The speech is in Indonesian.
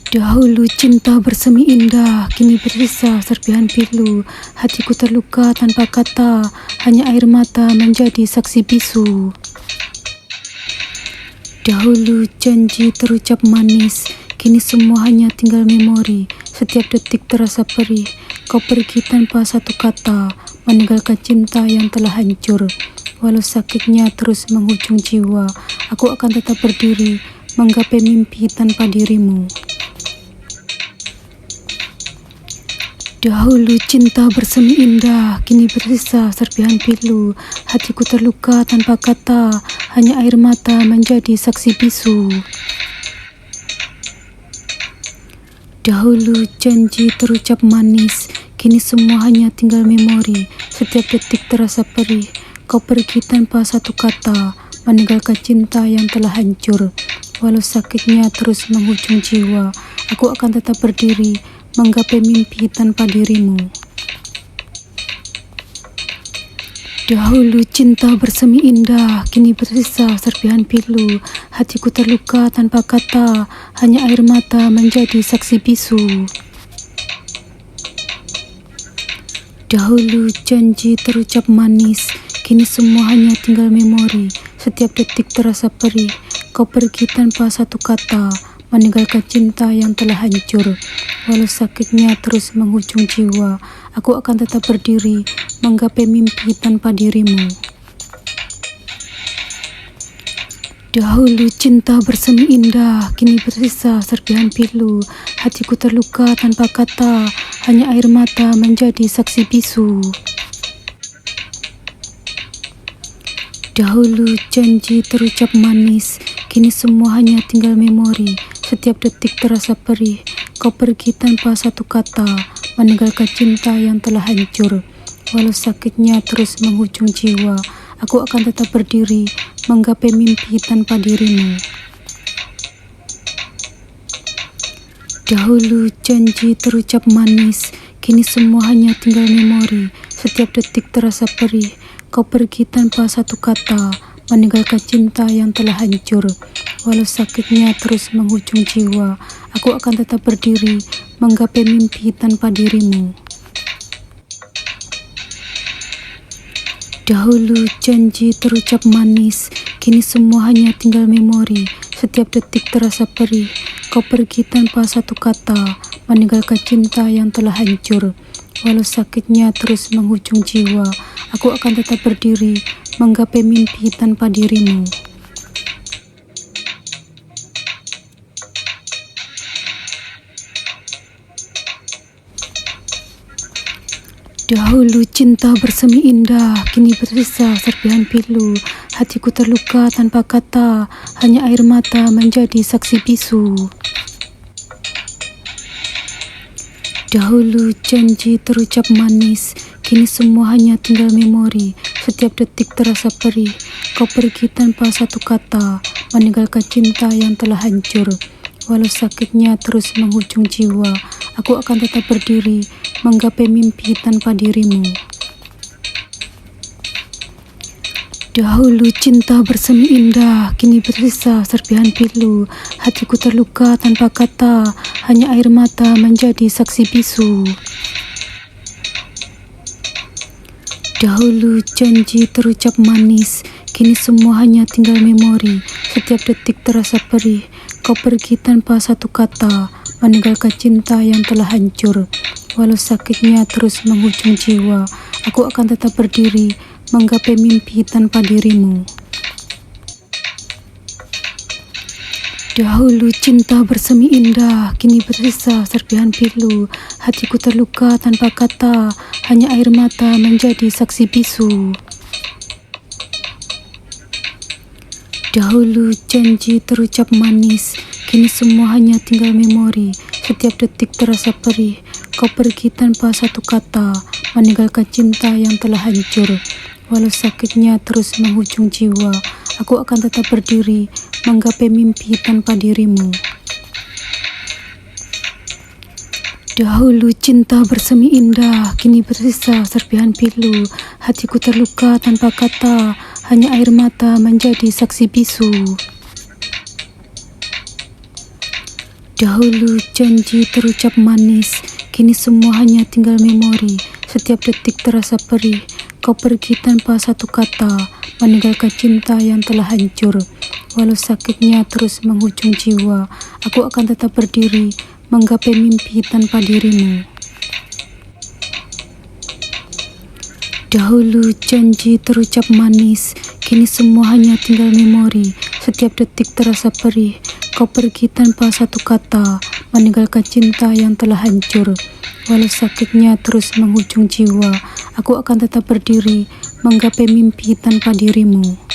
Dahulu cinta bersemi indah, kini bersisa serpihan pilu. Hatiku terluka tanpa kata, hanya air mata menjadi saksi bisu. Dahulu janji terucap manis, kini semua hanya tinggal memori. Setiap detik terasa perih, kau pergi tanpa satu kata, meninggalkan cinta yang telah hancur. Walau sakitnya terus menghujung jiwa, aku akan tetap berdiri, menggapai mimpi tanpa dirimu. Dahulu cinta bersemi indah, kini bersisa serpihan pilu. Hatiku terluka tanpa kata, hanya air mata menjadi saksi bisu. Dahulu janji terucap manis, kini semua hanya tinggal memori. Setiap detik terasa perih, kau pergi tanpa satu kata, meninggalkan cinta yang telah hancur. Walau sakitnya terus menghujung jiwa, aku akan tetap berdiri, menggapai mimpi tanpa dirimu. Dahulu cinta bersemi indah, kini bersisa serpihan pilu. Hatiku terluka tanpa kata, hanya air mata menjadi saksi bisu. Dahulu janji terucap manis, kini semua hanya tinggal memori. Setiap detik terasa perih, kau pergi tanpa satu kata, meninggalkan cinta yang telah hancur. Walau sakitnya terus menghujung jiwa, aku akan tetap berdiri, menggapai mimpi tanpa dirimu. Dahulu cinta bersemi indah, kini bersisa serpihan pilu. Hatiku terluka tanpa kata, hanya air mata menjadi saksi bisu. Dahulu janji terucap manis, kini semua hanya tinggal memori. Setiap detik terasa perih, kau pergi tanpa satu kata, meninggalkan cinta yang telah hancur. Walau sakitnya terus menghujung jiwa, aku akan tetap berdiri, menggapai mimpi tanpa dirimu. Dahulu janji terucap manis, kini semua hanya tinggal memori. Setiap detik terasa perih, kau pergi tanpa satu kata, meninggalkan cinta yang telah hancur. Walau sakitnya terus menghujung jiwa, aku akan tetap berdiri, menggapai mimpi tanpa dirimu. Dahulu janji terucap manis, kini semua hanya tinggal memori. Setiap detik terasa perih, kau pergi tanpa satu kata, meninggalkan cinta yang telah hancur. Walau sakitnya terus menghujung jiwa, aku akan tetap berdiri, menggapai mimpi tanpa dirimu. Dahulu cinta bersemi indah, kini bersisa serpihan pilu. Hatiku terluka tanpa kata, hanya air mata menjadi saksi bisu. Dahulu janji terucap manis, kini semua hanya tinggal memori. Setiap detik terasa perih, kau pergi tanpa satu kata, meninggalkan cinta yang telah hancur. Walau sakitnya terus menghujung jiwa, aku akan tetap berdiri, menggapai mimpi tanpa dirimu. Dahulu cinta bersemi indah, kini bersisa serpihan pilu. Hatiku terluka tanpa kata, hanya air mata menjadi saksi bisu. Dahulu janji terucap manis, kini semua hanya tinggal memori. Setiap detik terasa perih, kau pergi tanpa satu kata, meninggalkan cinta yang telah hancur. Walau sakitnya terus menghujung jiwa, aku akan tetap berdiri, menggapai mimpi tanpa dirimu. Dahulu cinta bersemi indah, kini bersisa serpihan pilu. Hatiku terluka tanpa kata, hanya air mata menjadi saksi bisu. Dahulu janji terucap manis, kini semua hanya tinggal memori. Setiap detik terasa perih, kau pergi tanpa satu kata, meninggalkan cinta yang telah hancur. Walau sakitnya terus menghujung jiwa, aku akan tetap berdiri, menggapai mimpi tanpa dirimu. Dahulu cinta bersemi indah, kini bersisa serpihan pilu. Hatiku terluka tanpa kata, hanya air mata menjadi saksi bisu. Dahulu janji terucap manis, kini semua hanya tinggal memori. Setiap detik terasa perih, kau pergi tanpa satu kata, meninggalkan cinta yang telah hancur. Walau sakitnya terus menghujung jiwa, aku akan tetap berdiri, menggapai mimpi tanpa dirimu. Dahulu janji terucap manis, kini semua hanya tinggal memori. Setiap detik terasa perih, kau pergi tanpa satu kata, meninggalkan cinta yang telah hancur. Walau sakitnya terus menghujung jiwa, aku akan tetap berdiri, menggapai mimpi tanpa dirimu.